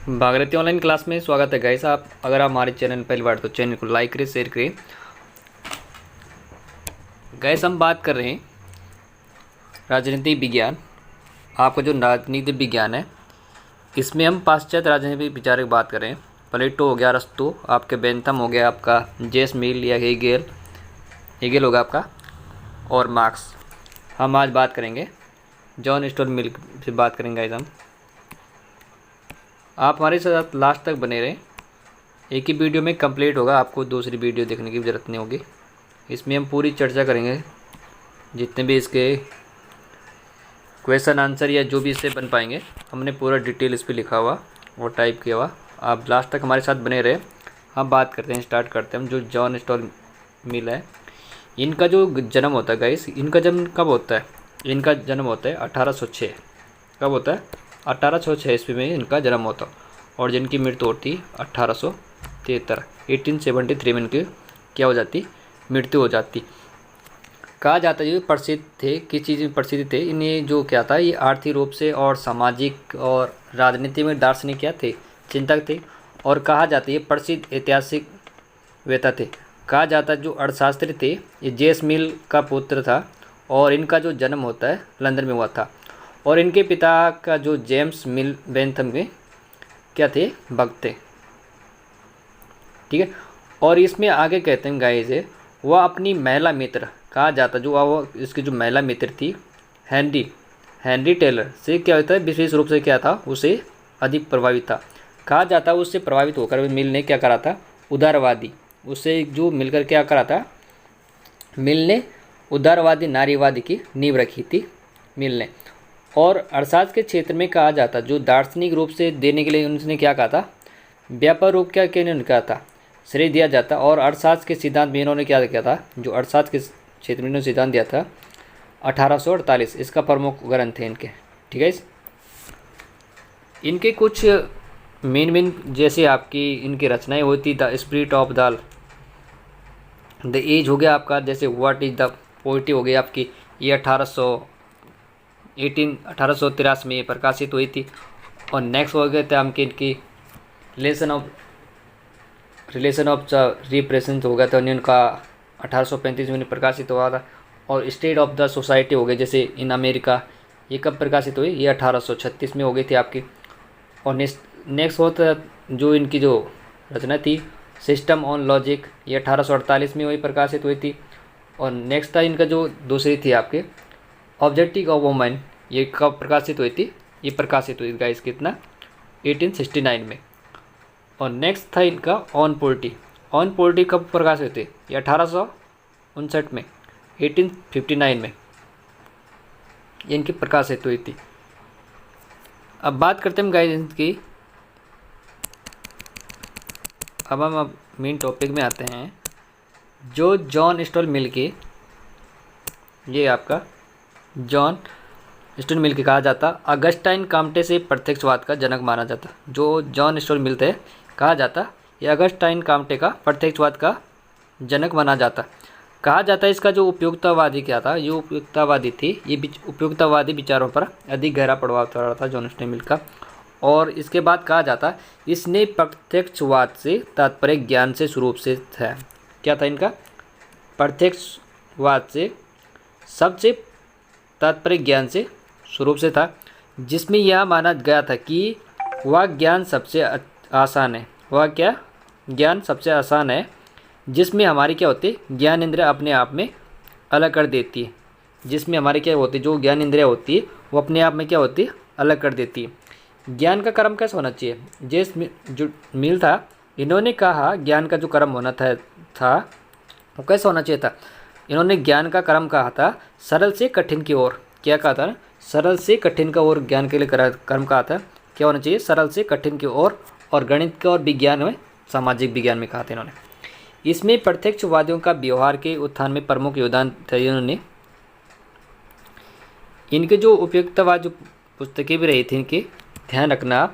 Bhagirathi online class में स्वागत है गाइस। आप अगर आप हमारे चैनल पहली बार तो चैनल को लाइक करें, शेयर करें। गाइस हम बात कर रहे हैं राजनीति विज्ञान। आपका जो राजनीति विज्ञान है इसमें हम पाश्चात्य राजनीतिक विचार की बात करें। प्लेटो हो गया, अरस्तु, आपके बेंथम हो गया, आपका जेम्स मिल या हेगेल होगा आपका, और मार्क्स। हम आज बात करेंगे जॉन स्टुअर्ट मिल से बात करेंगे गाइस हम। आप हमारे साथ लास्ट तक बने रहें। एक ही वीडियो में कंप्लीट होगा, आपको दूसरी वीडियो देखने की ज़रूरत नहीं होगी। इसमें हम पूरी चर्चा करेंगे, जितने भी इसके क्वेश्चन आंसर या जो भी इससे बन पाएंगे हमने पूरा डिटेल इस पर लिखा हुआ और टाइप किया हुआ। आप लास्ट तक हमारे साथ बने रहे। हम बात करते हैं, स्टार्ट करते हैं हम। जो जॉन स्टुअर्ट मिल है, इनका जो जन्म होता है गाइस, इनका जन्म कब होता है? इनका जन्म होता है 1806। कब होता है? 1806 ईस्वी में इनका जन्म होता। और जिनकी मृत्यु होती 1873, 1873 में इनकी क्या हो जाती? मृत्यु हो जाती। कहा जाता है ये प्रसिद्ध थे, किस चीज़ में प्रसिद्ध थे? इन्हें जो क्या था, ये आर्थिक रूप से और सामाजिक और राजनीति में दार्शनिक क्या थे? चिंतक थे। और कहा जाता है ये प्रसिद्ध ऐतिहासिक वेता थे। कहा जाता है जो अर्थशास्त्री थे, ये जेम्स मिल का पुत्र था और इनका जो जन्म होता है लंदन में हुआ था। और इनके पिता का जो जेम्स मिल बेंथम के क्या थे? भक्त थे। ठीक है। और इसमें आगे कहते हैं गाइस है, वह अपनी महिला मित्र, कहा जाता जो वो इसकी जो महिला मित्र थी हेनरी टेलर से क्या होता है, विशेष रूप से क्या था, उसे अधिक प्रभावित था। कहा जाता उससे प्रभावित होकर मिल ने क्या करा था? उदारवादी, उससे जो मिलकर क्या करा था, मिल ने उदारवादी नारीवादी की नींव रखी थी मिल ने। और अर्थशास्त्र के क्षेत्र में कहा जाता जो दार्शनिक रूप से देने के लिए उन्होंने क्या कहा था? व्यापार रूप क्या के कहा था? श्रेय दिया जाता। और अर्थशास्त्र के सिद्धांत में इन्होंने क्या किया था? जो अर्थशास्त्र के क्षेत्र में इन्होंने सिद्धांत दिया था 1848, इसका प्रमुख ग्रंथ है इनके। ठीक है। इनके कुछ मेन जैसे आपकी इनकी रचनाएं होती, the spirit of the age हो गया आपका, जैसे व्हाट इज द पोइट्री हो गई आपकी, ये 1883 में ये प्रकाशित हुई थी। और नेक्स्ट हो गए थे हमके इनकी रिलेशन ऑफ रिप्रेजेंट हो गया था, उनका 1835 में प्रकाशित हुआ था। और स्टेट ऑफ द सोसाइटी हो गई जैसे इन अमेरिका, ये कब प्रकाशित हुई? ये 1836 में हो गई थी आपकी। और नेक्स्ट होता जो इनकी जो रचना थी सिस्टम ऑन लॉजिक, ये 1848 में वही प्रकाशित हुई थी। और नेक्स्ट था इनका जो दूसरी थी आपके ऑब्जेक्टिव ऑफ वुमेन, ये कब प्रकाशित हुई थी? ये प्रकाशित हुई गाइस कितना? 1869 में। और नेक्स्ट था इनका ऑन पोलिटी कब प्रकाशित हुई थी? ये 1859 में, 1859 में ये इनकी प्रकाशित हुई थी। अब बात करते हैं गाइस इनकी। अब हम मेन टॉपिक में आते हैं। जो जॉन स्टुअर्ट मिल के, ये आपका जॉन स्टुअर्ट मिल के कहा जाता अगस्टाइन काम्टे से प्रत्यक्षवाद का जनक माना जाता। जो जॉन स्टुअर्ट मिल थे कहा जाता ये अगस्टाइन काम्टे का प्रत्यक्षवाद का जनक माना जाता। कहा जाता है इसका जो उपयुक्तवादी क्या था, ये उपयुक्तवादी थी, ये उपयुक्तवादी विचारों पर अधिक गहरा प्रभाव पड़ा था जॉन स्टुअर्ट मिल का। और इसके बाद कहा जाता इसने प्रत्यक्षवाद से तात्पर्य ज्ञान से स्वरूप से था। क्या था इनका? प्रत्यक्षवाद से सबसे तात्पर्य ज्ञान से स्वरूप से था, जिसमें यह माना गया था कि वह ज्ञान सबसे आसान है। वह क्या? ज्ञान सबसे आसान है, जिसमें हमारी क्या होती है? ज्ञान इंद्रिया अपने आप में अलग कर देती है। जिसमें हमारी क्या होती है? जो ज्ञान इंद्रिया होती है वो अपने आप में क्या होती है? अलग कर देती है। ज्ञान का कर्म कैसा होना चाहिए? जिस जो मिल था, इन्होंने कहा ज्ञान का जो कर्म होना था वो कैसा होना चाहिए था? इन्होंने ज्ञान का कर्म कहा था सरल से कठिन की ओर। क्या कहा था? सरल से कठिन का ओर ज्ञान के लिए कर्म कहा था। क्या होना चाहिए? सरल से कठिन की ओर। और गणित के और विज्ञान में, सामाजिक विज्ञान में कहा था इन्होंने। इसमें प्रत्यक्षवादियों का व्यवहार के उत्थान में प्रमुख योगदान था इन्होंने। इनके जो उपयुक्तवाद जो पुस्तकें भी रही थी, इनके ध्यान रखना।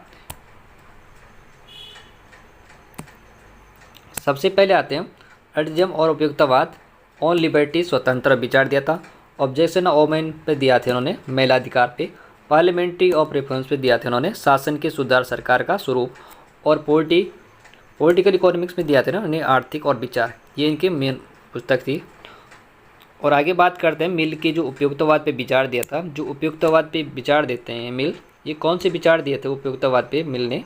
सबसे पहले आते हैं अल्ट्रिज्म और उपयुक्तवाद। ऑन लिबर्टी, स्वतंत्र विचार दिया था। ऑब्जेक्शन ऑफ वोमेन पे दिया था इन्होंने, महिला अधिकार पे। पार्लियामेंट्री ऑफ रिफॉर्म्स पे दिया था उन्होंने, शासन के सुधार, सरकार का स्वरूप, और पॉलिटिकल इकोनॉमिक्स में दिया था ना उन्हें, आर्थिक और विचार। ये इनके मेन पुस्तक थी। और आगे बात करते हैं मिल के जो उपयुक्तवाद पे विचार दिया था। जो उपयुक्तवाद पे विचार देते हैं मिल, ये कौन से विचार दिए थे उपयुक्तवाद पे मिल ने?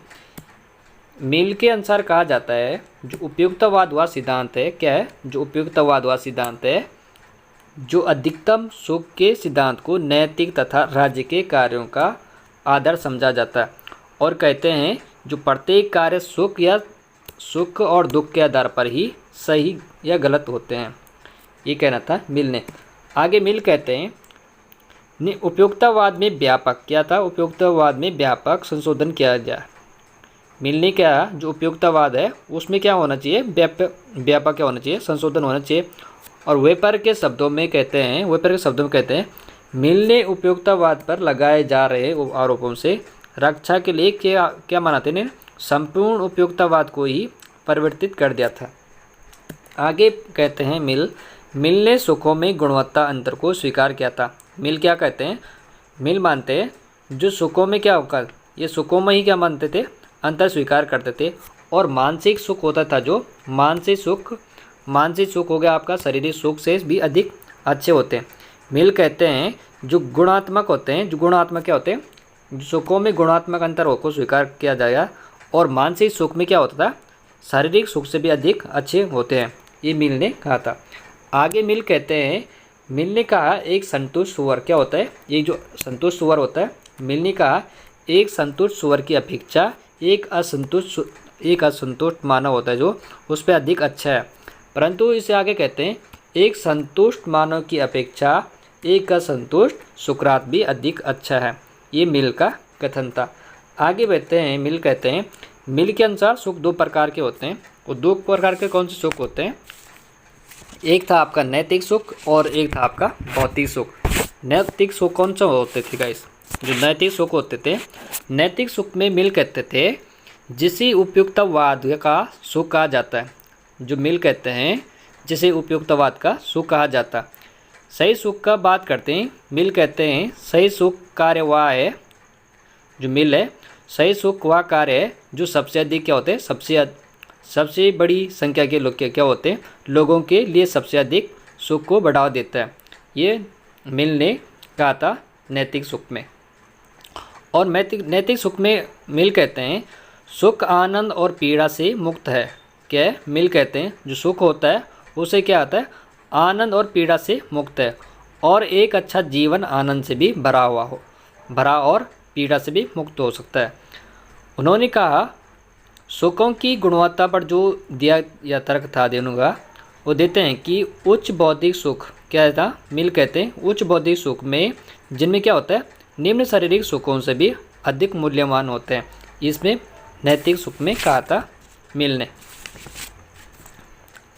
मिल के अनुसार कहा जाता है जो उपयुक्तवाद व सिद्धांत है, क्या है जो उपयुक्तवाद व सिद्धांत है, जो अधिकतम सुख के सिद्धांत को नैतिक तथा राज्य के कार्यों का आधार समझा जाता है। और कहते हैं जो प्रत्येक कार्य सुख और दुख के आधार पर ही सही या गलत होते हैं, ये कहना था मिल ने। आगे मिल कहते हैं उपयुक्तवाद में व्यापक, क्या था उपयुक्तवाद में व्यापक संशोधन किया जाए। मिल ने क्या जो उपयुक्तवाद है उसमें क्या होना चाहिए, व्यापक क्या होना चाहिए, संशोधन होना चाहिए। और वेपर के शब्दों में कहते हैं मिल ने उपयुक्तवाद पर लगाए जा रहे आरोपों से रक्षा के लिए क्या मानते हैं, संपूर्ण उपयुक्तवाद को ही परिवर्तित कर दिया था। आगे कहते हैं मिल ने सुखों में गुणवत्ता अंतर को स्वीकार किया था। मिल क्या कहते हैं, मिल मानते हैं जो सुखों में क्या होगा, ये सुखों में ही क्या मानते थे, अंतर स्वीकार करते थे। और मानसिक सुख होता था, जो मानसिक सुख हो गया आपका शारीरिक सुख से भी अधिक अच्छे होते हैं। मिल कहते हैं जो गुणात्मक होते हैं, जो गुणात्मक क्या होते हैं, जो सुखों में गुणात्मक अंतर को स्वीकार किया जाएगा। और मानसिक सुख में क्या होता था, शारीरिक सुख से भी अधिक अच्छे होते हैं, ये मिल ने कहा था। आगे मिल कहते हैं, मिल ने कहा एक संतुष्ट सुअर क्या होता है, ये जो संतुष्ट सुअर होता है, मिल ने कहा एक संतुष्ट सुअर की अपेक्षा एक असंतुष्ट मानव होता है जो उस पर अधिक अच्छा है। परंतु इसे आगे कहते हैं एक संतुष्ट मानव की अपेक्षा एक असंतुष्ट सुकरात भी अधिक अच्छा है, ये मिल का कथन था। आगे बढ़ते हैं, मिल कहते हैं मिल के अनुसार सुख दो प्रकार के होते हैं। वो दो प्रकार के कौन से सुख होते हैं, एक था आपका नैतिक सुख और एक था आपका भौतिक सुख। नैतिक सुख कौन सा होते थे गाइस, जो नैतिक सुख होते थे, नैतिक सुख में मिल कहते थे जिसे उपयुक्तवाद का सुख कहा जाता है। जो मिल कहते हैं जिसे उपयुक्तवाद का सुख कहा जाता है। सही सुख का बात करते हैं, मिल कहते हैं सही सुख कार्य वह है, जो मिल है सही सुख वह कार्य है जो सबसे अधिक क्या होते हैं, सबसे बड़ी संख्या के लोग क्या होते हैं, लोगों के लिए सबसे अधिक सुख को बढ़ावा देता है। ये मिल ने कहा था नैतिक सुख में। और नैतिक सुख में मिल कहते हैं सुख आनंद और पीड़ा से मुक्त है। क्या है, मिल कहते हैं जो सुख होता है उसे क्या आता है, आनंद और पीड़ा से मुक्त है, और एक अच्छा जीवन आनंद से भी भरा और पीड़ा से भी मुक्त हो सकता है। उन्होंने कहा सुखों की गुणवत्ता पर जो दिया या तर्क था देने का, वो देते हैं कि उच्च बौद्धिक सुख क्या था, मिल कहते हैं उच्च बौद्धिक सुख में जिनमें क्या होता है, निम्न शारीरिक सुखों से भी अधिक मूल्यवान होते हैं। इसमें नैतिक सुख में कहा था मिल ने।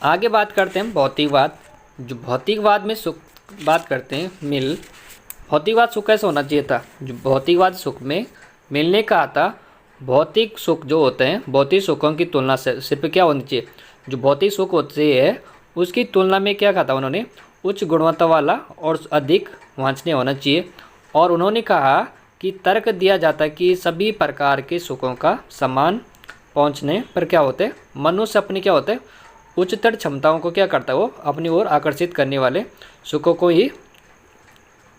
आगे बात करते हैं भौतिकवाद। जो भौतिकवाद में सुख बात करते हैं मिल, भौतिकवाद सुख कैसे होना चाहिए था, जो भौतिकवाद सुख में मिल ने कहा था भौतिक सुख जो होते हैं भौतिक सुखों की तुलना से सिर्फ क्या होनी चाहिए, जो भौतिक सुख होती है उसकी तुलना में क्या कहा था उन्होंने, उच्च गुणवत्ता वाला और अधिक वांछनीय होना चाहिए। और उन्होंने कहा कि तर्क दिया जाता है कि सभी प्रकार के सुखों का समान पहुंचने पर क्या होते हैं, मनुष्य अपनी क्या होते हैं उच्चतर क्षमताओं को क्या करता है, वो अपनी ओर आकर्षित करने वाले सुखों को ही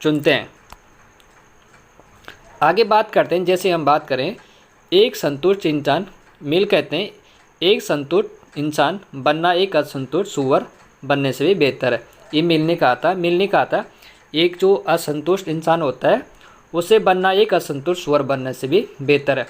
चुनते हैं। आगे बात करते हैं, जैसे हम बात करें एक संतुष्ट इंसान, मिल कहते हैं एक संतुष्ट इंसान बनना एक असंतुष्ट सुअर बनने से भी बेहतर है। ये मिल ने कहा था एक जो असंतुष्ट इंसान होता है उसे बनना एक असंतुष्ट सुअर बनने से भी बेहतर है।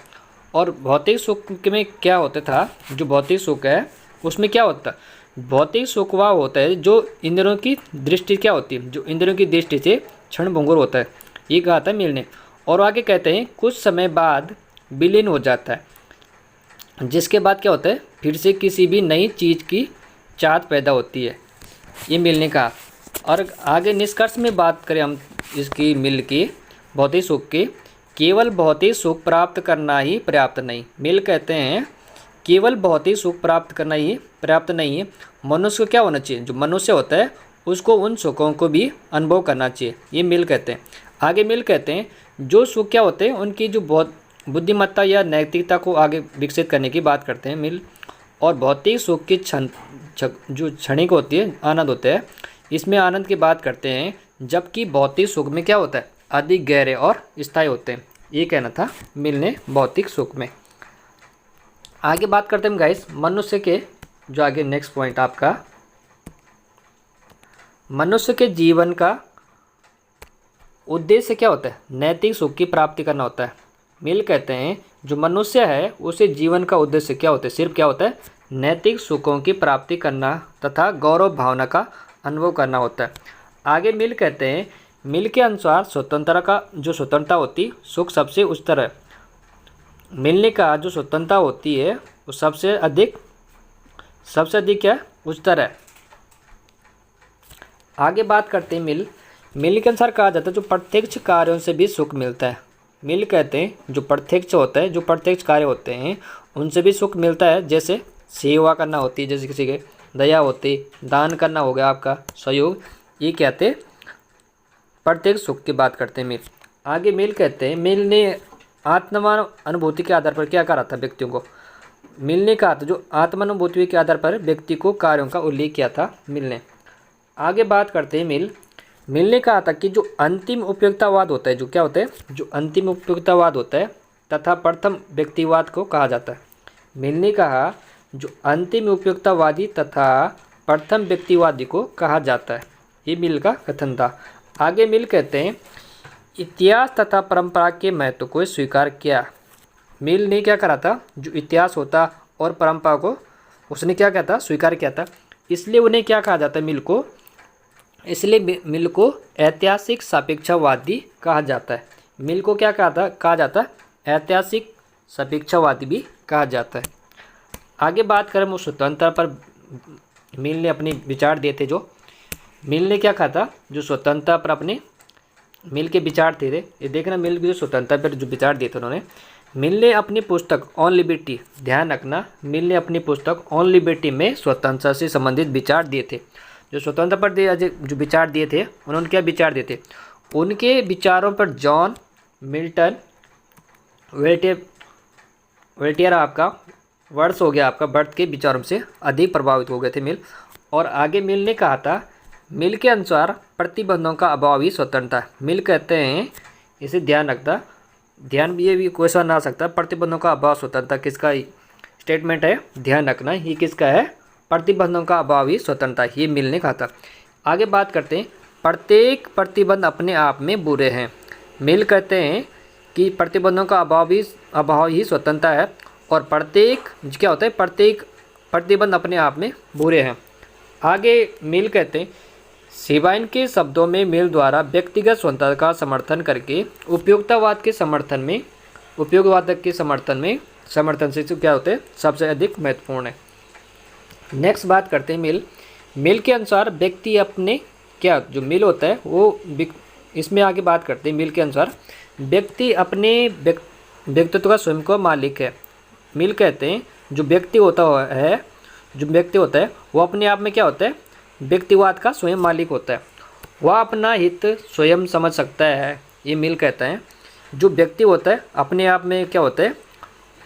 और भौतिक सुख में क्या होता था, जो भौतिक सुख है उसमें क्या होता है, भौतिक सुख वह होता है जो इंद्रियों की दृष्टि क्या होती है, जो इंद्रियों की दृष्टि से क्षणभंगुर होता है, ये कहा था मिल ने। और आगे कहते हैं कुछ समय बाद विलीन हो जाता है, जिसके बाद क्या होता है फिर से किसी भी नई चीज़ की चाहत पैदा होती है, ये मिल ने कहा। और आगे निष्कर्ष में बात करें हम इसकी मिल की भौतिक सुख की, केवल भौतिक सुख प्राप्त करना ही पर्याप्त नहीं। मिल कहते हैं केवल भौतिक सुख प्राप्त करना ही पर्याप्त नहीं है, मनुष्य को क्या होना चाहिए, जो मनुष्य होता है उसको उन सुखों को भी अनुभव करना चाहिए, ये मिल कहते हैं। आगे मिल कहते हैं जो सुख क्या होते हैं उनकी जो बहुत बुद्धिमत्ता या नैतिकता को आगे विकसित करने की बात करते हैं मिल। और भौतिक सुख की जो क्षणिक होती है आनंद होते हैं, इसमें आनंद की बात करते हैं, जबकि भौतिक सुख में क्या होता है अधिक गहरे और स्थायी होते हैं। ये कहना था मिल ने भौतिक सुख में। आगे बात करते हैं गाइस मनुष्य के, जो आगे नेक्स्ट पॉइंट आपका मनुष्य के जीवन का उद्देश्य क्या होता है, नैतिक सुख की प्राप्ति करना होता है। मिल कहते हैं जो मनुष्य है उसे जीवन का उद्देश्य क्या होता है, सिर्फ क्या होता है नैतिक सुखों की प्राप्ति करना तथा गौरव भावना का अनुभव करना होता है। आगे मिल कहते हैं मिल के अनुसार स्वतंत्रता का जो स्वतंत्रता होती सुख सबसे उच्चतर है। मिलने का जो स्वतंत्रता होती है वो सबसे अधिक क्या उच्चतर है। आगे बात करते हैं मिल के अनुसार कहा जाता है जो प्रत्यक्ष कार्यों से भी सुख मिलता है। मिल कहते हैं जो प्रत्यक्ष होता है, जो प्रत्यक्ष कार्य होते हैं उनसे भी सुख मिलता है, जैसे सेवा करना होती है, जैसे किसी के दया होती, दान करना हो गया आपका सहयोग, ये कहते हैं प्रत्यक्ष सुख की बात करते हैं मिल। आगे मिल कहते हैं मिल ने आत्मान अनुभूति के आधार पर क्या करा था व्यक्तियों को, मिल ने कहा था जो आत्मानुभूति के आधार पर व्यक्ति को कार्यों का उल्लेख किया था मिल ने। आगे बात करते हैं मिल ने कहा था कि जो अंतिम उपयोगितावाद होता है, जो क्या होता है जो अंतिम उपयोगितावाद होता है तथा प्रथम व्यक्तिवाद को कहा जाता है। मिल ने कहा जो अंतिम उपयोगितावादी तथा प्रथम व्यक्तिवादी को कहा जाता है, ये मिल का कथन था। आगे मिल कहते हैं इतिहास तथा परंपरा के महत्व को स्वीकार किया। मिल ने क्या करा था जो इतिहास होता और परंपरा को उसने क्या किया था स्वीकार किया था, इसलिए उन्हें क्या कहा जाता है इसलिए मिल को ऐतिहासिक सापेक्षवादी कहा जाता है। मिल को क्या कहा जाता है ऐतिहासिक सापेक्षवादी भी कहा जाता है। आगे बात करें वो स्वतंत्रता पर मिल ने अपने विचार दिए थे। जो मिल ने क्या कहा था जो स्वतंत्रता पर अपने मिल के विचार थे ये देखना मिल के जो स्वतंत्रता पर जो विचार दिए थे उन्होंने, मिल ने अपनी पुस्तक ऑन लिबर्टी, ध्यान रखना मिल ने अपनी पुस्तक ऑन लिबर्टी में स्वतंत्रता से संबंधित विचार दिए थे। जो स्वतंत्रता पर जो विचार दिए थे उन्होंने क्या विचार दिए थे, उनके विचारों पर जॉन मिल्टन वेल्टियर आपका वर्ष हो गया आपका बर्थ के विचारों से अधिक प्रभावित हो गए थे मिल। और आगे मिल ने कहा था मिल के अनुसार प्रतिबंधों का अभाव ही स्वतंत्रता है। मिल कहते हैं इसे ध्यान रखता, ध्यान ये भी क्वेश्चन आ सकता है, प्रतिबंधों का अभाव स्वतंत्रता किसका स्टेटमेंट है, ध्यान रखना ये किसका है, प्रतिबंधों का अभाव ही स्वतंत्रता, ये मिल ने कहा था। आगे बात करते हैं प्रत्येक प्रतिबंध अपने आप में बुरे हैं। मिल कहते हैं कि प्रतिबंधों का अभाव ही स्वतंत्रता है और प्रत्येक क्या होता है प्रत्येक प्रतिबंध अपने आप में बुरे हैं। आगे मिल कहते हैं सिवाइन के शब्दों में मिल द्वारा व्यक्तिगत स्वतंत्रता का समर्थन करके उपयोगितावाद के समर्थन से क्या होते हैं सबसे अधिक महत्वपूर्ण है। नेक्स्ट बात करते हैं मिल के अनुसार व्यक्ति अपने क्या जो मिल होता है वो इसमें आगे बात करते हैं मिल के अनुसार व्यक्ति अपने व्यक्तित्व का स्वयं का मालिक है। मिल कहते हैं जो व्यक्ति होता है वो अपने आप में क्या होता है व्यक्तिवाद का स्वयं मालिक होता है, वह अपना हित स्वयं समझ सकता है। ये मिल कहता है जो व्यक्ति होता है अपने आप में क्या होता है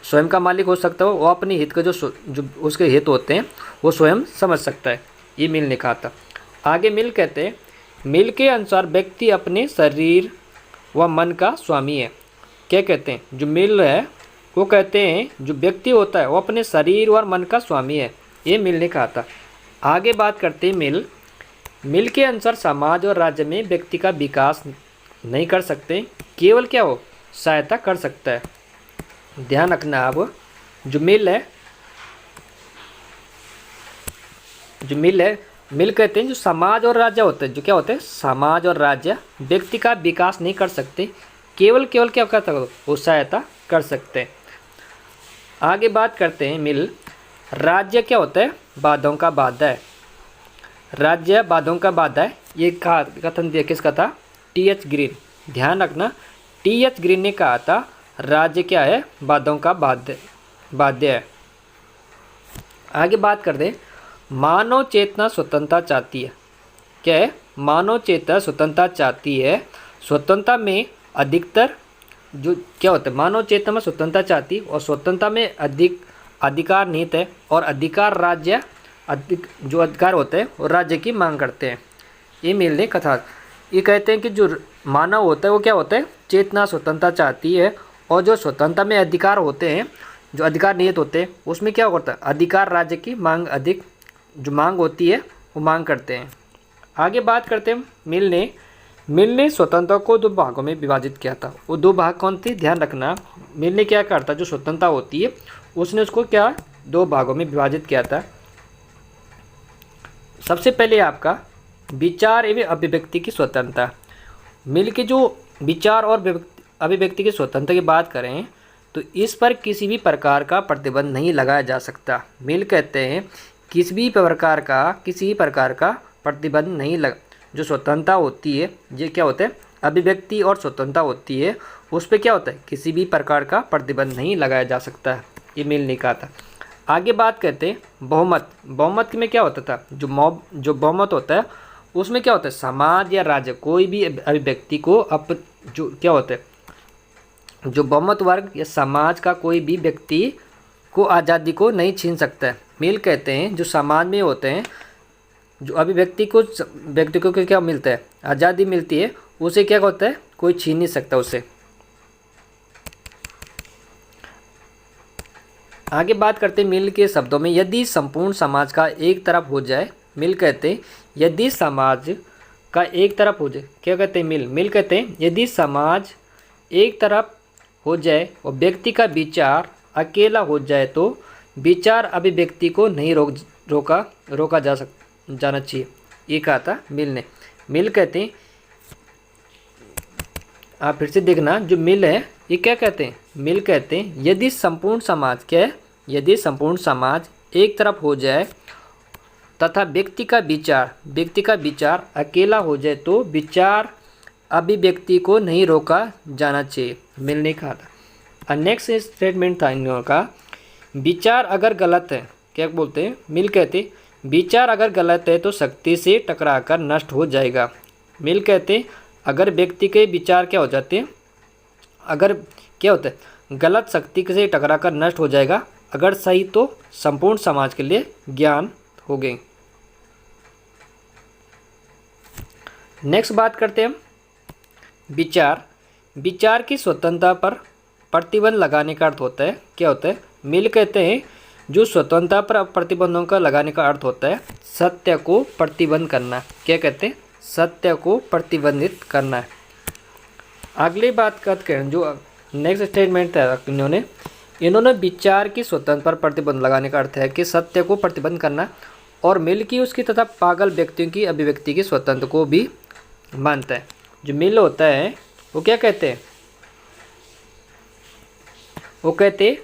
स्वयं का मालिक हो सकता है, वो अपने हित के जो उसके हित होते हैं वो स्वयं समझ सकता है, ये मिल ने कहा था। आगे मिल कहते हैं मिल के अनुसार व्यक्ति अपने शरीर व मन का स्वामी है। क्या कहते हैं जो मिल है वो कहते हैं जो व्यक्ति होता है वो अपने शरीर और मन का स्वामी है, ये मिल ने कहा था। आगे बात करते हैं मिल के अनुसार समाज और राज्य में व्यक्ति का विकास नहीं कर सकते, केवल क्या हो सहायता कर सकता है। ध्यान रखना आप जो मिल कहते हैं जो समाज और राज्य होते हैं, जो क्या होते हैं समाज और राज्य व्यक्ति का विकास नहीं कर सकते, केवल क्या करता है वो सहायता कर सकते हैं। आगे बात करते हैं मिल राज्य क्या होता है बाधाओं का बाधा है। राज्य बाधाओं का बाधा है, ये कथन दिया किसका था टी.एच. ग्रीन। ध्यान रखना टी.एच. ग्रीन ने कहा था राज्य क्या है बाधाओं का बाध्य है। आगे बात करते हैं मानव चेतना स्वतंत्रता चाहती है। क्या है मानव चेतना स्वतंत्रता चाहती है स्वतंत्रता में अधिकतर जो क्या होता है, मानव चेतना में स्वतंत्रता चाहती और स्वतंत्रता में अधिक अधिकार निहित है, और अधिकार राज्य अधिक जो अधिकार होते हैं वो राज्य की मांग करते हैं। ये मिल ने कथा ये कहते हैं कि जो मानव होता है वो क्या होता है, चेतना स्वतंत्रता चाहती है, और जो स्वतंत्रता में अधिकार होते हैं, जो अधिकार निहित होते हैं, उसमें क्या होता है, अधिकार राज्य की मांग अधिक जो मांग होती है वो मांग करते हैं। आगे बात करते हैं मिल ने स्वतंत्रता को दो भागों में विभाजित किया था। वो दो भाग कौन थे, ध्यान रखना। मिल ने क्या करता, जो स्वतंत्रता होती है उसने उसको क्या दो भागों में विभाजित किया था। सबसे पहले आपका विचार एवं अभिव्यक्ति की स्वतंत्रता। मिल के जो विचार और अभिव्यक्ति की स्वतंत्रता की बात करें तो इस पर किसी भी प्रकार का प्रतिबंध नहीं लगाया जा सकता। मिल कहते हैं किसी भी प्रकार का प्रतिबंध नहीं लगा, जो स्वतंत्रता होती है, ये क्या होता है, अभिव्यक्ति और स्वतंत्रता होती है, उस पर क्या होता है, किसी भी प्रकार का प्रतिबंध नहीं लगाया जा सकता है। ये मिल ने कहा था। आगे बात करते हैं बहुमत में क्या होता था, जो बहुमत होता है उसमें क्या होता है, समाज या राज्य कोई भी अभिव्यक्ति को जो क्या होता है, जो बहुमत वर्ग या समाज का कोई भी व्यक्ति को आज़ादी को नहीं छीन सकता है। मिल कहते हैं जो समाज में होते हैं, जो अभिव्यक्ति को क्या मिलता है, आज़ादी मिलती है, उसे क्या होता है, कोई छीन नहीं सकता उसे। आगे बात करते हैं मिल के शब्दों में, यदि संपूर्ण समाज का एक तरफ हो जाए। मिल कहते हैं यदि समाज का एक तरफ हो जाए, क्या कहते हैं मिल कहते हैं यदि समाज एक तरफ हो जाए और व्यक्ति का विचार अकेला हो जाए तो विचार अभिव्यक्ति को नहीं रोका जाना चाहिए। ये कहा था मिल ने। मिल कहते हैं, आप फिर से देखना, जो मिल है ये क्या कहते हैं, मिल कहते हैं यदि संपूर्ण समाज क्या है, यदि संपूर्ण समाज एक तरफ हो जाए तथा व्यक्ति का विचार अकेला हो जाए तो विचार अभिव्यक्ति को नहीं रोका जाना चाहिए। मिल ने कहा था। नेक्स्ट स्टेटमेंट था इन लोगों का, विचार अगर गलत है, क्या बोलते हैं, मिल कहते विचार अगर गलत है तो शक्ति से टकराकर नष्ट हो जाएगा। मिल कहते अगर व्यक्ति के विचार क्या हो जाते हैं, अगर क्या होता है, गलत शक्ति से टकराकर नष्ट हो जाएगा, अगर सही तो संपूर्ण समाज के लिए ज्ञान हो गए। नेक्स्ट बात करते हैं हम विचार की स्वतंत्रता पर प्रतिबंध लगाने का अर्थ होता है, क्या होता है, मिल कहते हैं जो स्वतंत्रता पर प्रतिबंधों का लगाने का अर्थ होता है सत्य को प्रतिबंध करना। क्या कहते हैं, सत्य को प्रतिबंधित करना है। अगली बात करते हैं, जो नेक्स्ट स्टेटमेंट था इन्होंने विचार की स्वतंत्रता पर प्रतिबंध लगाने का अर्थ है कि सत्य को प्रतिबंध करना, और मिल की उसकी तथा पागल व्यक्तियों की अभिव्यक्ति की स्वतंत्रता को भी मानता है। जो मिल होता है वो क्या कहते हैं, वो कहते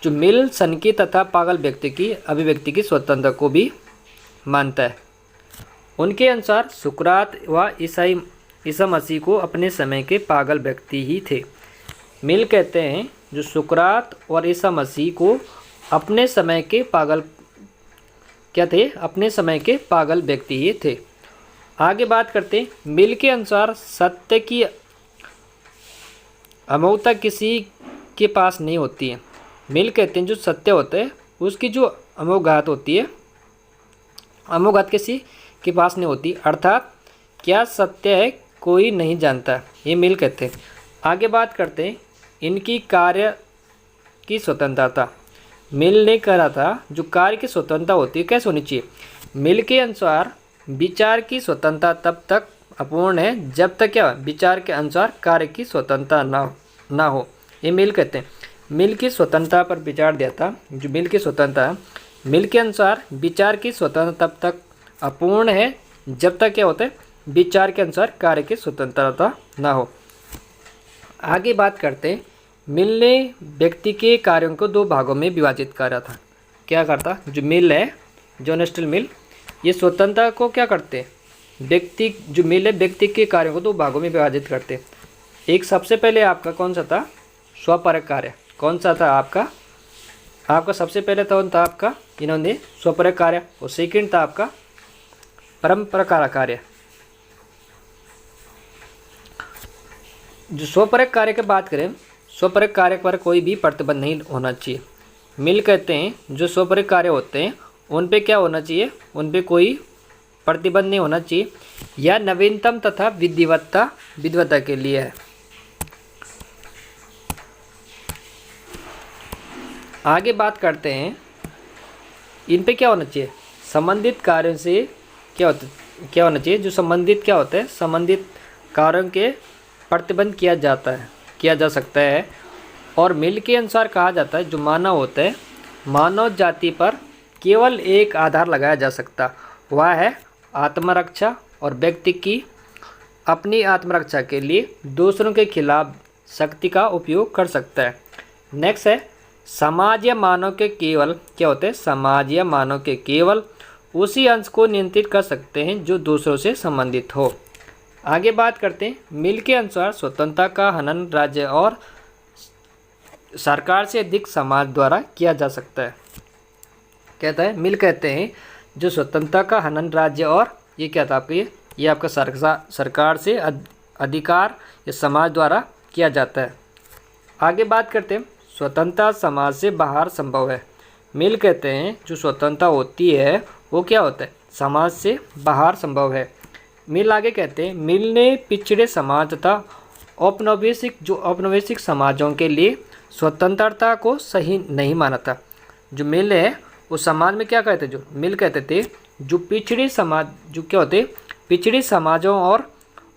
जो मिल सनकी तथा पागल व्यक्ति की अभिव्यक्ति की स्वतंत्रता को भी मानता है। उनके अनुसार सुकरात व ईसा मसीह को अपने समय के पागल व्यक्ति ही थे। मिल कहते हैं जो सुकरात और ईसा मसीह को अपने समय के पागल क्या थे, अपने समय के पागल व्यक्ति ही थे। आगे बात करते हैं मिल के अनुसार सत्य की अमोघता किसी के पास नहीं होती है। मिल कहते हैं जो सत्य होता है उसकी जो अमोघात होती है, अमोघात किसी के पास नहीं होती, अर्थात क्या सत्य है कोई नहीं जानता, ये मिल कहते हैं। आगे बात करते हैं इनकी कार्य की स्वतंत्रता। मिल ने कहा था जो कार्य की स्वतंत्रता होती है कैसे होनी चाहिए, मिल के अनुसार विचार की स्वतंत्रता तब तक अपूर्ण है जब तक क्या विचार के अनुसार कार्य की स्वतंत्रता ना हो। ये मिल कहते हैं। मिल की स्वतंत्रता पर विचार दिया था, जो मिल की स्वतंत्रता, मिल के अनुसार विचार की स्वतंत्रता तब तक अपूर्ण है जब तक क्या होता है विचार के अनुसार कार्य की स्वतंत्रता ना हो। आगे बात करते हैं मिल ने व्यक्ति के कार्यों को दो भागों में विभाजित करा था। क्या करता, जो मिल है, जॉन स्टील मिल, ये स्वतंत्रता को क्या करते हैं, व्यक्ति जो मिल है व्यक्ति के कार्यों को दो भागों में विभाजित करते हैं। एक सबसे पहले आपका कौन सा था, स्वपरक कार्य। कौन सा था आपका सबसे पहले कौन था आपका, इन्होंने स्वपरक कार्य, और सेकंड था आपका परम्पराकार कार्य। जो स्वपरक कार्य की बात करें, स्वपरक कार्य पर कोई भी प्रतिबंध नहीं होना चाहिए। मिल कहते हैं जो स्वपरक कार्य होते हैं उन पे क्या होना चाहिए, उन पे कोई प्रतिबंध नहीं होना चाहिए। यह नवीनतम तथा विद्वत्ता के लिए है। आगे बात करते हैं इन पे क्या होना चाहिए, संबंधित कार्यों से क्या होना चाहिए, जो संबंधित क्या होता है, संबंधित कार्यों के प्रतिबंध किया जा सकता है। और मिल के अनुसार कहा जाता है जो मानव होता है, मानव जाति पर केवल एक आधार लगाया जा सकता, वह है आत्मरक्षा, और व्यक्ति की अपनी आत्मरक्षा के लिए दूसरों के खिलाफ शक्ति का उपयोग कर सकता है। नेक्स्ट है समाज या मानव के केवल क्या होते हैं, समाज या मानव के केवल उसी अंश को नियंत्रित कर सकते हैं जो दूसरों से संबंधित हो। आगे बात करते हैं मिल के अनुसार स्वतंत्रता का हनन राज्य और सरकार से अधिक समाज द्वारा किया जा सकता है। कहता है मिल कहते हैं जो स्वतंत्रता का हनन राज्य और ये क्या था आपका, ये आपका सरकार से अधिकार या समाज द्वारा किया जाता है। आगे बात करते हैं स्वतंत्रता समाज से बाहर संभव है। मिल कहते हैं जो स्वतंत्रता होती है वो क्या होता है, समाज से बाहर संभव है। मिल आगे कहते हैं मिल ने पिछड़े समाज तथा औपनिवेशिक समाजों के लिए स्वतंत्रता को सही नहीं माना था। जो मिल है उस समाज में क्या कहते, जो मिल कहते थे जो पिछड़े समाज, जो क्या होते पिछड़े समाजों और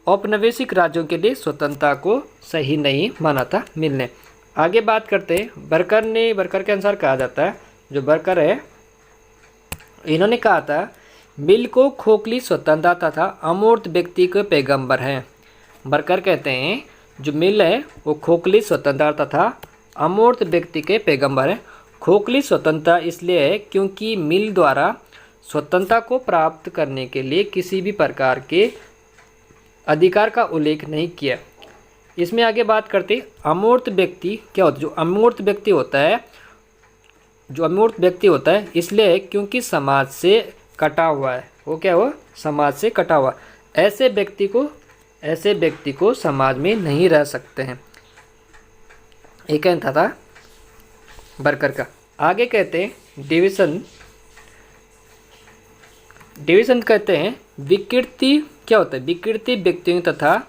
औपनिवेशिक राज्यों के लिए स्वतंत्रता को सही नहीं माना था मिल ने। आगे बात करते हैं बरकर के अनुसार कहा जाता है, जो बरकर है इन्होंने कहा था मिल को खोखली स्वतंत्रता तथा अमूर्त व्यक्ति के पैगंबर हैं। बरकर कहते हैं जो मिल है वो खोखली स्वतंत्रता तथा अमूर्त व्यक्ति के पैगंबर हैं। खोखली स्वतंत्रता इसलिए है क्योंकि मिल द्वारा स्वतंत्रता को प्राप्त करने के लिए किसी भी प्रकार के अधिकार का उल्लेख नहीं किया। इसमें आगे बात करते अमूर्त व्यक्ति क्या होता है, जो अमूर्त व्यक्ति होता है इसलिए है क्योंकि समाज से कटा हुआ है, वो क्या हुआ, समाज से कटा हुआ, ऐसे व्यक्ति को समाज में नहीं रह सकते हैं। एक कहता था बरकर का। आगे कहते हैं डिविजन कहते हैं विकृति क्या होता है, विकृति व्यक्तियों तथा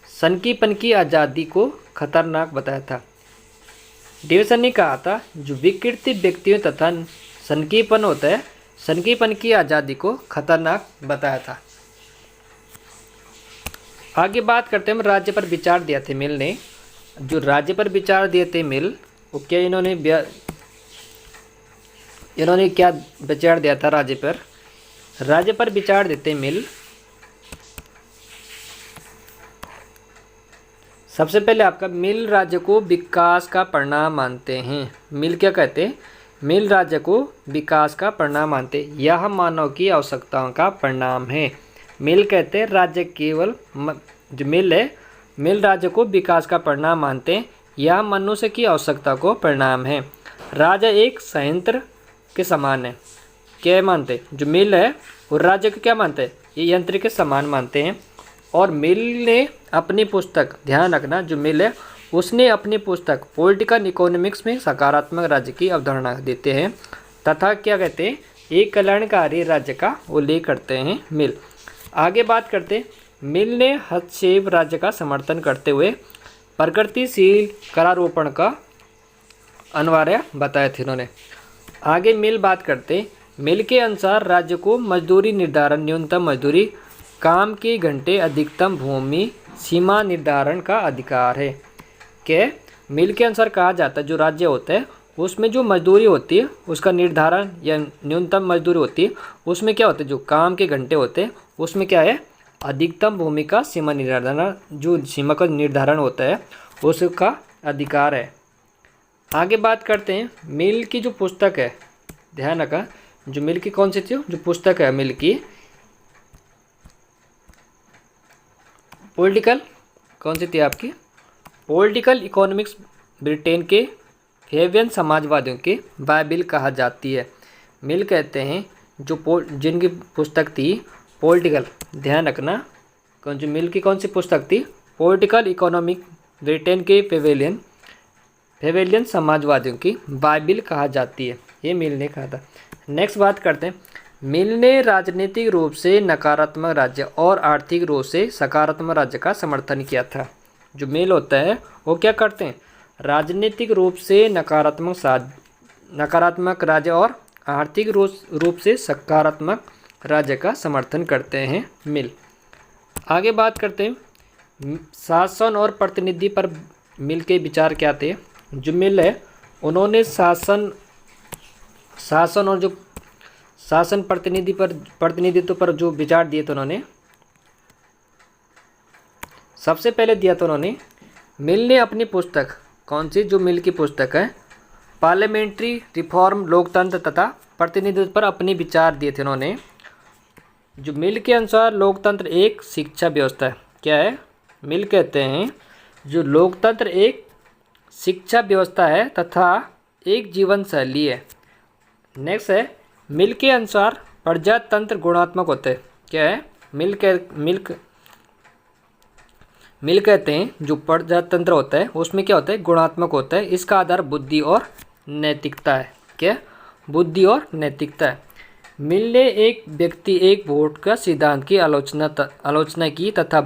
सनकीपन की आज़ादी को खतरनाक बताया था। डिविजन ने कहा था जो विकृति व्यक्तियों तथा सनकीपन होता है, सनकीपन की आज़ादी को खतरनाक बताया था। आगे बात करते हैं हम राज्य पर विचार दिया थे मिल ने। जो राज्य पर विचार दिए थे मिल वो क्या इन्होंने क्या विचार दिया था राज्य पर विचार देते मिल। सबसे पहले आपका मिल राज्य को विकास का परिणाम मानते हैं। मिल क्या कहते हैं, मिल राज्य को विकास का परिणाम मानते हैं, यह मानव की आवश्यकताओं का परिणाम है। मिल कहते हैं राज्य केवल जो मिल है, मिल राज्य को विकास का परिणाम मानते हैं, यह मनुष्य की आवश्यकता को परिणाम है। राज्य एक संयंत्र के समान है। क्या मानते, जो मिल है वो राज्य को क्या मानते हैं, ये यंत्र के समान मानते हैं। और मिल ने अपनी पुस्तक, ध्यान रखना, जो मिल है उसने अपनी पुस्तक पॉलिटिकल इकोनॉमिक्स में सकारात्मक राज्य की अवधारणा देते हैं तथा क्या कहते हैं, एक कल्याणकारी राज्य का उल्लेख करते हैं मिल। आगे बात करते हैं मिल ने हस्तक्षेप राज्य का समर्थन करते हुए प्रगतिशील करारोपण का अनिवार्य बताए थे इन्होंने। आगे मिल बात करते, मिल के अनुसार राज्य को मजदूरी निर्धारण, न्यूनतम मजदूरी, काम के घंटे, अधिकतम भूमि सीमा निर्धारण का अधिकार है। क्या मिल के अनुसार कहा जाता है जो राज्य होता है उसमें जो मजदूरी होती है उसका निर्धारण या न्यूनतम मजदूरी होती है, उसमें क्या होता है, जो काम के घंटे होते हैं उसमें क्या है, अधिकतम भूमि का सीमा निर्धारण, जो सीमा का निर्धारण होता है उसका अधिकार है। आगे बात करते हैं मिल की जो पुस्तक है, ध्यान रखा, जो मिल की कौन सी थी, जो पुस्तक है मिल की पॉलिटिकल, कौन सी थी आपकी, पॉलिटिकल इकोनॉमिक्स ब्रिटेन के फेबियन समाजवादियों के बाइबिल कहा जाती है। मिल कहते हैं जो जिनकी पुस्तक थी पॉलिटिकल, ध्यान रखना, जो मिल की कौन सी पुस्तक थी, पॉलिटिकल इकोनॉमिक ब्रिटेन के पेवेलियन समाजवादियों की बाइबिल कहा जाती है। ये मिल ने कहा था। नेक्स्ट बात करते हैं, मिल ने राजनीतिक रूप से नकारात्मक राज्य और आर्थिक रूप से सकारात्मक राज्य का समर्थन किया था। जो मिल होता है वो क्या करते हैं, राजनीतिक रूप से नकारात्मक राज्य और आर्थिक रूप से सकारात्मक राज्य का समर्थन करते हैं मिल। आगे बात करते हैं, शासन और प्रतिनिधि पर मिल के विचार क्या थे। जो मिल है उन्होंने शासन और जो शासन प्रतिनिधित्व पर जो विचार दिए थे उन्होंने, सबसे पहले दिया था उन्होंने, मिल ने अपनी पुस्तक, कौन सी, जो मिल की पुस्तक है पार्लियामेंट्री रिफॉर्म, लोकतंत्र तथा प्रतिनिधित्व पर अपने विचार दिए थे उन्होंने। जो मिल के अनुसार लोकतंत्र एक शिक्षा व्यवस्था है। क्या है, मिल कहते हैं जो लोकतंत्र एक शिक्षा व्यवस्था है तथा एक जीवन शैली है। नेक्स्ट है, मिल के अनुसार प्रजातंत्र गुणात्मक होते हैं। क्या है, मिल कहते हैं जो प्रजातंत्र होता है उसमें क्या होता है, गुणात्मक होता है। इसका आधार बुद्धि और नैतिकता है। क्या, बुद्धि और नैतिकता है। मिल ने एक व्यक्ति एक वोट का सिद्धांत की आलोचना की तथा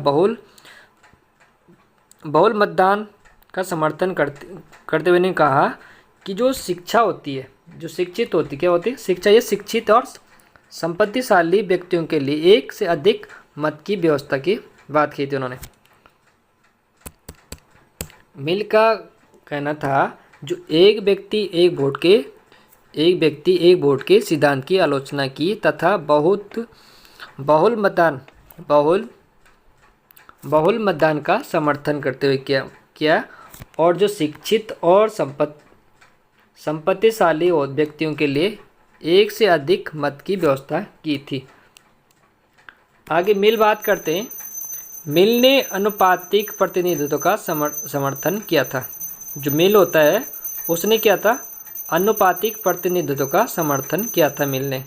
बहुल मतदान का समर्थन करते हुए ने कहा कि जो शिक्षा होती है, जो शिक्षित होती, क्या होती है, शिक्षा, ये शिक्षित और संपत्तिशाली व्यक्तियों के लिए एक से अधिक मत की व्यवस्था की बात की थी उन्होंने। मिल का कहना था जो एक व्यक्ति एक वोट के सिद्धांत की आलोचना की तथा बहुल मतदान का समर्थन करते हुए किया और जो शिक्षित और संपत्तिशाली व्यक्तियों के लिए एक से अधिक मत की व्यवस्था की थी। आगे मिल बात करते हैं, मिल ने अनुपातिक प्रतिनिधित्व का समर्थन किया था। जो मिल होता है उसने क्या था, अनुपातिक प्रतिनिधित्व का समर्थन किया था मिल ने।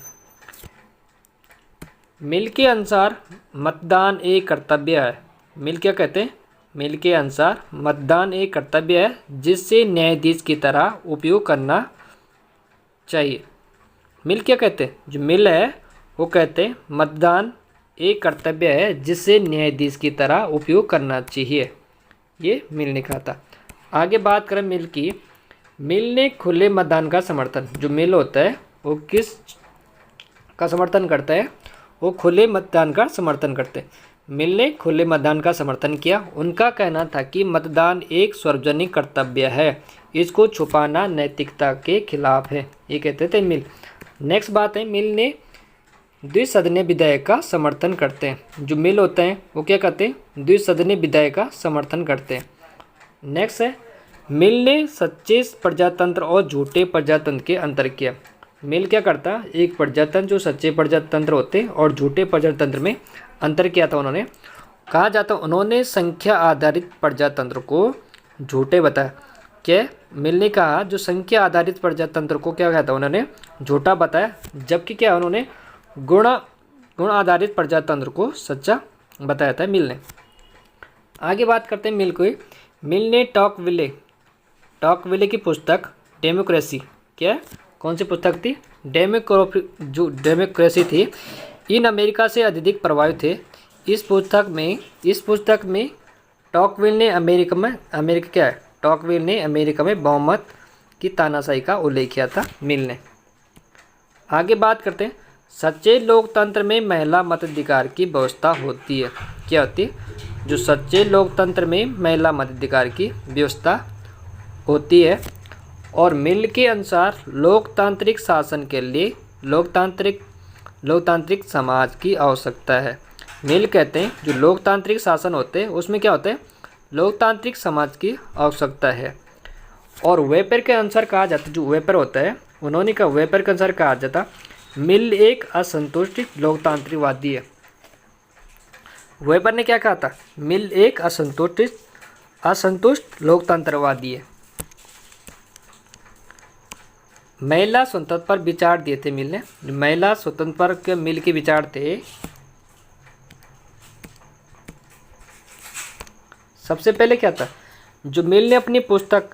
मिल के अनुसार मतदान एक कर्तव्य है। मिल क्या कहते हैं, मिल के अनुसार मतदान एक कर्तव्य है जिससे न्यायाधीश की तरह उपयोग करना चाहिए। मिल क्या कहते हैं, जो मिल है वो कहते हैं मतदान एक कर्तव्य है जिससे न्यायाधीश की तरह उपयोग करना चाहिए। ये मिल ने कहा था। आगे बात करें मिल की, मिल ने खुले मतदान का समर्थन, जो मिल होता है वो किस का समर्थन करता है, वो खुले मतदान का समर्थन करते हैं। मिल ने खुले मतदान का समर्थन किया। उनका कहना था कि मतदान एक सार्वजनिक कर्तव्य है, इसको छुपाना नैतिकता के खिलाफ है, ये कहते थे मिल। नेक्स्ट बात है, मिल ने द्विसदनीय विधेयक का समर्थन करते हैं। जो मिल होते हैं वो क्या कहते हैं, द्विसदनीय विधेयक का समर्थन करते हैं। नेक्स्ट है, मिल ने सच्चे प्रजातंत्र और झूठे प्रजातंत्र के अंतर किया। मिल क्या करता है, एक प्रजातंत्र जो सच्चे प्रजातंत्र होते हैं और झूठे प्रजातंत्र में अंतर किया था उन्होंने। कहा जाता है उन्होंने संख्या आधारित प्रजातंत्र को झूठे बताया। क्या, मिल ने कहा जो संख्या आधारित प्रजातंत्र को क्या कहता है, उन्होंने झूठा बताया, जबकि क्या उन्होंने गुण आधारित प्रजातंत्र को सच्चा बताया था मिल ने। आगे बात करते हैं मिल को। मिल ने टॉकविले की पुस्तक डेमोक्रेसी, क्या, कौन सी पुस्तक थी, जो डेमोक्रेसी थी, इन अमेरिका से अत्यधिक प्रभावित थे। इस पुस्तक में टॉकविल ने अमेरिका में बहुमत की तानाशाही का उल्लेख किया था मिल ने। आगे बात करते हैं, सच्चे लोकतंत्र में महिला मताधिकार की व्यवस्था होती है। क्या होती है, जो सच्चे लोकतंत्र में महिला मताधिकार की व्यवस्था होती है। और मिल के अनुसार लोकतांत्रिक शासन के लिए लोकतांत्रिक समाज की आवश्यकता है। मिल कहते हैं जो लोकतांत्रिक शासन होते हैं उसमें क्या होता है, लोकतांत्रिक समाज की आवश्यकता है। और वेपर के अनुसार कहा जाता है, जो वेपर होता है उन्होंने कहा, वेपर के अनुसार कहा जाता मिल एक असंतुष्ट लोकतांत्रिकवादी है। वेपर ने क्या कहा था, मिल एक असंतुष्ट लोकतंत्रवादी है। महिला स्वतंत्रता पर विचार दिए थे मिल ने। महिला स्वतंत्रता पर के मिल के विचार थे, सबसे पहले क्या था, जो मिल ने अपनी पुस्तक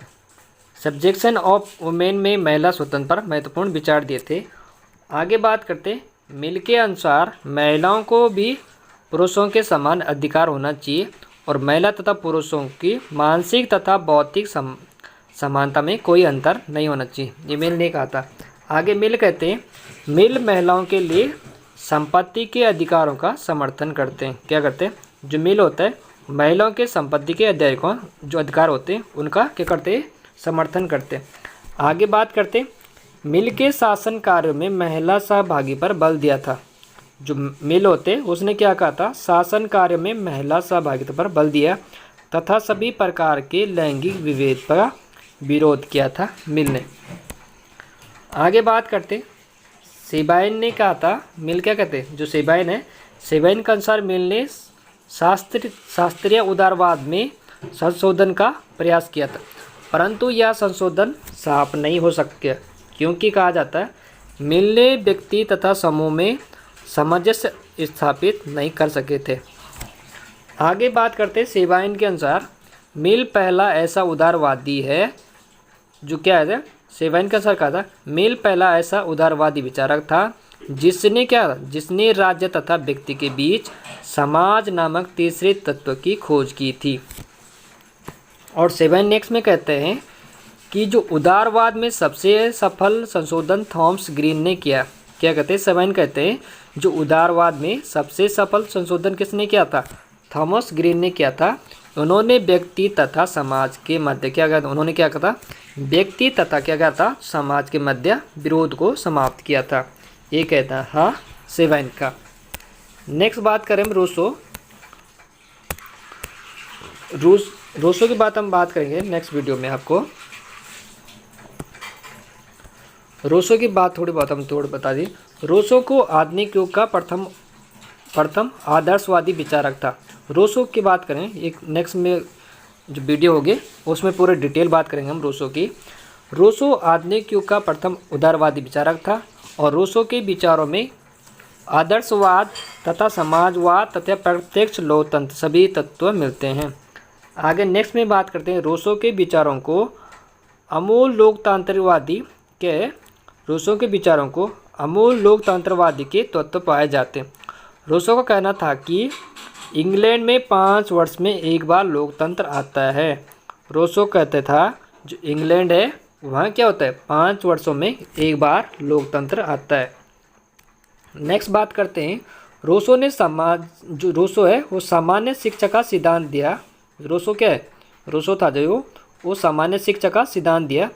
सब्जेक्शन ऑफ वुमेन में महिला स्वतंत्र पर महत्वपूर्ण विचार दिए थे। आगे बात करते, मिल के अनुसार महिलाओं को भी पुरुषों के समान अधिकार होना चाहिए और महिला तथा पुरुषों की मानसिक तथा बौद्धिक समानता में कोई अंतर नहीं होना चाहिए, ये मिल ने कहा था। आगे मिल कहते हैं, मिल महिलाओं के लिए संपत्ति के अधिकारों का समर्थन करते हैं। क्या करते हैं, जो मिल होता है महिलाओं के संपत्ति के अधिकारों, जो अधिकार होते हैं उनका क्या करते हैं, समर्थन करते हैं। आगे बात करते हैं, मिल के शासन कार्य में महिला सहभागी पर बल दिया था। जो मिल होते उसने क्या कहा था, शासन कार्य में महिला सहभागिता पर बल दिया तथा सभी प्रकार के लैंगिक विभेद का विरोध किया था मिल ने। आगे बात करते, सेबाइन ने कहा था, मिल क्या कहते हैं, जो सेबाइन है, सेबाइन के अनुसार मिल ने शास्त्रीय उदारवाद में संशोधन का प्रयास किया था, परंतु यह संशोधन साफ नहीं हो सके क्योंकि कहा जाता है मिल ने व्यक्ति तथा समूह में सामंजस्य स्थापित नहीं कर सके थे। आगे बात करते, सेबाइन के अनुसार मिल पहला ऐसा उदारवादी है, जो क्या है, सेबाइन के अनुसार कहा था मिल पहला ऐसा उदारवादी विचारक था जिसने राज्य तथा व्यक्ति के बीच समाज नामक तीसरे तत्व की खोज की थी। और सेबाइन नेक्स्ट में कहते हैं कि जो उदारवाद में सबसे सफल संशोधन थॉमस ग्रीन ने किया। क्या कहते हैं, सेबाइन कहते हैं जो उदारवाद में सबसे सफल संशोधन किसने किया था, थॉमस ग्रीन ने किया था। उन्होंने व्यक्ति तथा समाज के मध्य क्या कहा था, उन्होंने क्या कहा था, व्यक्ति तथा क्या कहा था, समाज के मध्य विरोध को समाप्त किया था। ये कहता है हाँ सेबाइन का। नेक्स्ट बात करें हम रूसो की बात हम बात करेंगे नेक्स्ट वीडियो में। आपको रूसो की बात थोड़ी बता दी। रूसो को आधुनिक युग का प्रथम आदर्शवादी विचारक था। रूसो की बात करें, एक नेक्स्ट में जो वीडियो होगी उसमें पूरे डिटेल बात करेंगे हम रूसो की। रूसो आधुनिक युग का प्रथम उदारवादी विचारक था और रूसो के विचारों में आदर्शवाद तथा समाजवाद तथा प्रत्यक्ष लोकतंत्र सभी तत्व मिलते हैं। आगे नेक्स्ट में बात करते हैं, रूसो के विचारों को अमूल लोकतंत्रवादी के तत्व पाए जाते हैं। रूसो का कहना था कि इंग्लैंड में 5 वर्ष में एक बार लोकतंत्र आता है। रूसो कहते था जो इंग्लैंड है वहाँ क्या होता है, 5 वर्षों में एक बार लोकतंत्र आता है। नेक्स्ट बात करते हैं, रूसो ने रूसो है वो सामान्य शिक्षा का सिद्धांत दिया। रूसो क्या है, रूसो था जो वो सामान्य शिक्षा का सिद्धांत दिया,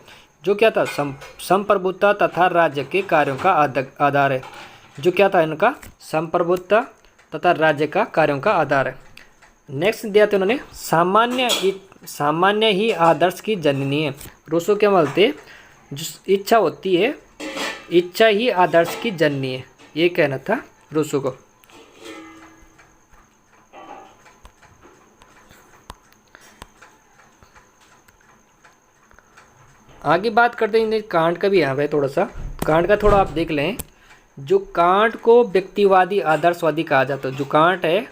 जो क्या था, संप्रभुता तथा राज्य के कार्यों का आधार है। जो क्या था इनका, संप्रभुता तथा राज्य का कार्यों का आधार है। नेक्स्ट दिया था उन्होंने सामान्य ही आदर्श की जननी है। रूसो क्या बोलते, जो इच्छा होती है, इच्छा ही आदर्श की जननी है, ये कहना था रूसो को। आगे बात करते हैं कांट का भी यहाँ पे थोड़ा सा, कांट का थोड़ा आप देख लें। जो कांट को व्यक्तिवादी आदर्शवादी कहा जाता है। जो कांट है,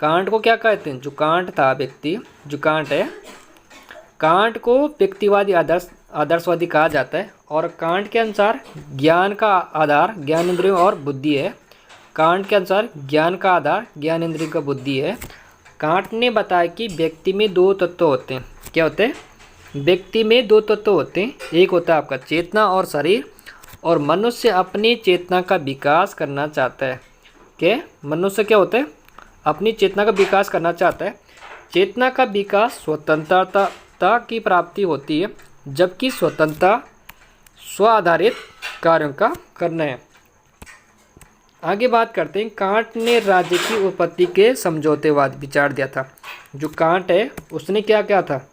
कांट को क्या कहते हैं, जो कांट था व्यक्ति, जो कांट है, कांट को व्यक्तिवादी आदर्शवादी कहा जाता है। और कांट के अनुसार ज्ञान का आधार ज्ञानेंद्रियों और बुद्धि है। कांट के अनुसार ज्ञान का आधार ज्ञानेंद्रियों का बुद्धि है। कांट ने बताया कि व्यक्ति में 2 तत्व होते हैं। क्या होते हैं, व्यक्ति में 2 तत्व होते हैं, एक होता है आपका चेतना और शरीर, और मनुष्य अपनी चेतना का विकास करना चाहता है। क्या मनुष्य क्या होता है, अपनी चेतना का विकास करना चाहता है। चेतना का विकास स्वतंत्रता की प्राप्ति होती है, जबकि स्वतंत्रता स्व आधारित कार्यों का करना है। आगे बात करते हैं, कांट ने राज्य की उत्पत्ति के समझौतेवाद विचार दिया था। जो कांट है उसने क्या किया था,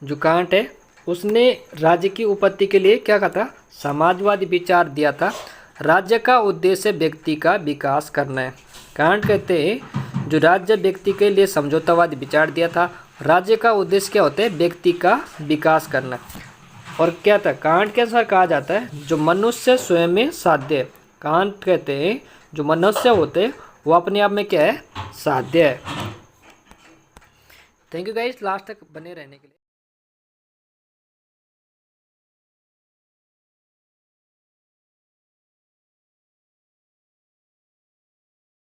जो कांट है उसने राज्य की उत्पत्ति के लिए क्या कहा था, समाजवादी विचार दिया था। राज्य का उद्देश्य व्यक्ति का विकास करना है। कांट कहते हैं जो राज्य व्यक्ति के लिए समझौतावादी विचार दिया था। राज्य का उद्देश्य क्या होता है, व्यक्ति का विकास करना। और क्या था, कांट के अनुसार कहा जाता है जो मनुष्य स्वयं में साध्य है। कांट कहते हैं जो मनुष्य होते हैं वो अपने आप में क्या है, साध्य है। थैंक यू गाइस लास्ट तक बने रहने के लिए।